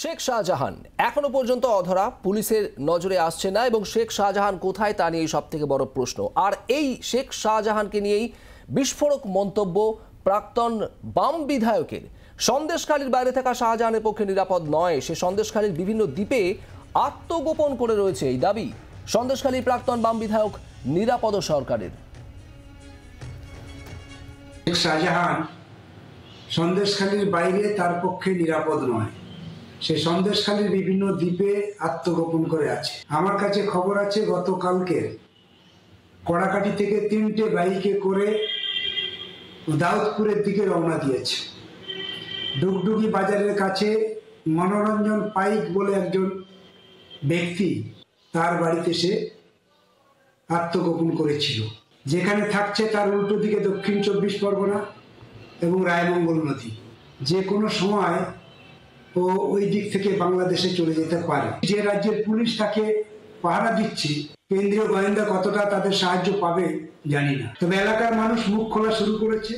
শেখ শাহজাহান এখনো পর্যন্ত অধরা, পুলিশের নজরে আসছে না এবং শেখ শাহজাহান কোথায় তা নিয়েই সবথেকে বড় প্রশ্ন। আর এই শেখ শাহজাহানকে নিয়েই বিস্ফোরক মন্তব্য প্রাক্তন বাম বিধায়কের। সন্দেশখালীর বাইরে থাকা শাহজাহানের পক্ষে নিরাপদ নয়, সে সন্দেশখালীর বিভিন্ন দ্বীপে আত্মগোপন করে রয়েছে, এই দাবি সন্দেশখালীর প্রাক্তন বাম বিধায়ক নিরাপদ সরকারের। শেখ শাহজাহান সন্দেশখালীর বাইরে তার পক্ষে নিরাপদ নয়, সে সন্দেশখালীর বিভিন্ন দ্বীপে আত্মগোপন করে আছে। আমার কাছে খবর আছে গতকালকে কড়াকাটি থেকে 3টে বাইকে করে দাউদপুরের দিকে রওনা দিয়েছে। ডুগডুগি বাজারের কাছে মনোরঞ্জন পাইক বলে একজন ব্যক্তি, তার বাড়িতে সে আত্মগোপন করেছিল। যেখানে থাকছে তার উল্টো দিকে দক্ষিণ 24 পরগনা এবং রায়মঙ্গল নদী। যে কোনো সময় ও ওই দিক থেকে বাংলাদেশে চলে যেতে পারে। যে রাজ্যের পুলিশ তাকে পাহারা দিচ্ছে, কেন্দ্রীয় গোয়েন্দা কতটা তাদের সাহায্য পাবে জানি না, তবে এলাকার মানুষ মুখ খোলা শুরু করেছে।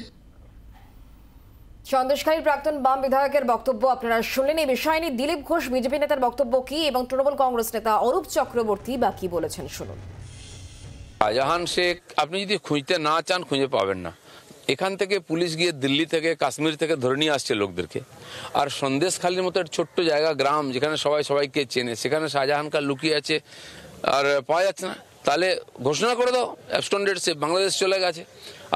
সন্দেশখালীর প্রাক্তন বাম বিধায়কের বক্তব্য আপনারা শুনলেন। এই বিষয় নিয়ে দিলীপ ঘোষ বিজেপি নেতার বক্তব্য কি এবং তৃণমূল কংগ্রেস নেতা অরূপ চক্রবর্তী বা কি বলেছেন শুনুন। শাহজাহান শেখ আপনি যদি খুঁজতে না চান খুঁজে পাবেন না। এখান থেকে পুলিশ গিয়ে দিল্লি থেকে কাশ্মীর থেকে ধরে নিয়ে আসছে লোকদেরকে। আর সন্দেশখালীর মতো একটা ছোট্ট জায়গা, গ্রাম, যেখানে সবাই সবাইকে চেনে, সেখানে শাহজাহানকে লুকিয়ে আছে আর পাওয়া যাচ্ছে না। তাহলে ঘোষণা করে দাও অ্যাবস্কন্ডেড, সে বাংলাদেশ চলে গেছে।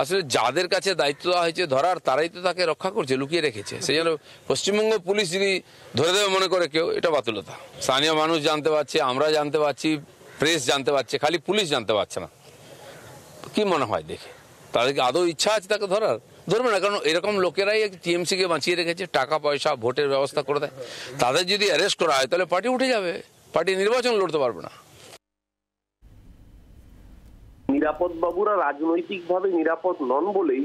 আসলে যাদের কাছে দায়িত্ব দেওয়া হয়েছে ধরার, তারাই তো তাকে রক্ষা করছে, লুকিয়ে রেখেছে। সেই জন্য পশ্চিমবঙ্গ পুলিশ যদি ধরে দেবে মনে করে কেউ, এটা বাতুলতা। স্থানীয় মানুষ জানতে পারছে, আমরা জানতে পারছি, প্রেস জানতে পারছে, খালি পুলিশ জানতে পারছে না। কি মনে হয় দেখে তাদেরকে আদৌ ইচ্ছা আছে তাকে ধরার? ধরবে না, কারণ এরকম লোকেরাই টিএমসিকে বাঁচিয়ে রেখেছে, টাকা পয়সা ভোটের ব্যবস্থা করে দেয়। তাদের যদি অ্যারেস্ট করা হয় তাহলে পার্টি উঠে যাবে, পার্টি নির্বাচন লড়তে পারবে না। নিরাপদ বাবুরা রাজনৈতিকভাবে নিরাপদ নন বলেই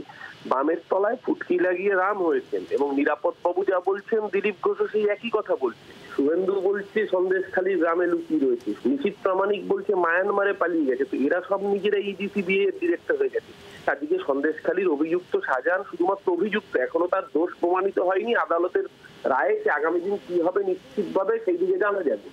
বামের তলায় ফুটকি লাগিয়ে রাম হয়েছেন, এবং নিরাপদ বাবু যা বলছেন দিলীপ ঘোষও সেই একই কথা বলছে। শুভেন্দু বলছে সন্দেশখালীর গ্রামে লুকিয়ে রয়েছে, নিশীথ প্রামাণিক বলছে মায়ানমারে পালিয়ে গেছে। তো এরা সব নিজেরা ইডিসিবিএ এর ডিরেক্টর হয়ে গেছে। তাদিকে সন্দেশখালীর অভিযুক্ত শাহজাহান শুধুমাত্র অভিযুক্ত, এখনো তার দোষ প্রমাণিত হয়নি। আদালতের রায়ে আগামী দিন কি হবে নিশ্চিতভাবে সেই দিকে জানা যাবে।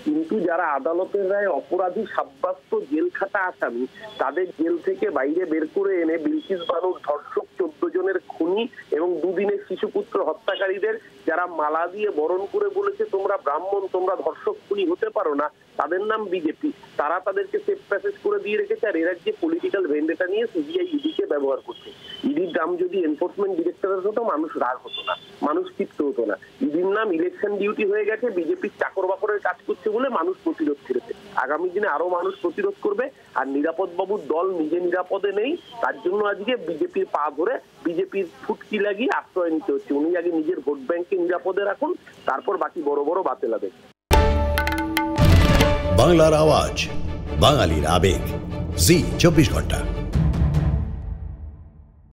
কিন্তু যারা আদালতের রায়ে অপরাধী সাব্যস্ত জেল খাটা আসামি, তাদের জেল থেকে বাইরে বের করে এনে বিলকিস বানুর ধর্ষক 14 জনের খুনি এবং দুদিনের শিশুপুত্র হত্যাকারীদের যারা মালা দিয়ে বরণ করে বলেছে তোমরা ব্রাহ্মণ, তোমরা ধর্ষক খুনি হতে পারো না, তাদের নাম বিজেপি। তারা তাদেরকে সেফ প্যাসেজ করে দিয়ে রেখেছে। আর এরা যে পলিটিক্যাল ভেন্ডেটা নিয়ে সিবিআই ইডিকে ব্যবহার করছে। ইডির নাম যদি এনফোর্সমেন্ট ডিরেক্টরেট হতো, মানুষ রাগ হতো না, মানুষ ক্ষিপ্ত হতো না। ইডির নাম ইলেকশন ডিউটি হয়ে গেছে, বিজেপির চাকর বাকরের কাজ করছে বলে মানুষ প্রতিরোধ করেছে। আগামী দিনে আরো মানুষ প্রতিরোধ করবে। আর নিরাপদ বাবুর দল নিজে নিরাপদে নেই, তার জন্য আজকে বিজেপির পা ধরে বিজেপির ফুটকি লাগিয়ে আশ্রয় নিতে হচ্ছে। উনি আগে নিজের ভোট ব্যাংককে নিরাপদে রাখুন, তারপর বাকি বড় বড় বাতেলাবে। বাংলার আওয়াজ, বাঙালির আবেগ, জি 24 ঘন্টা।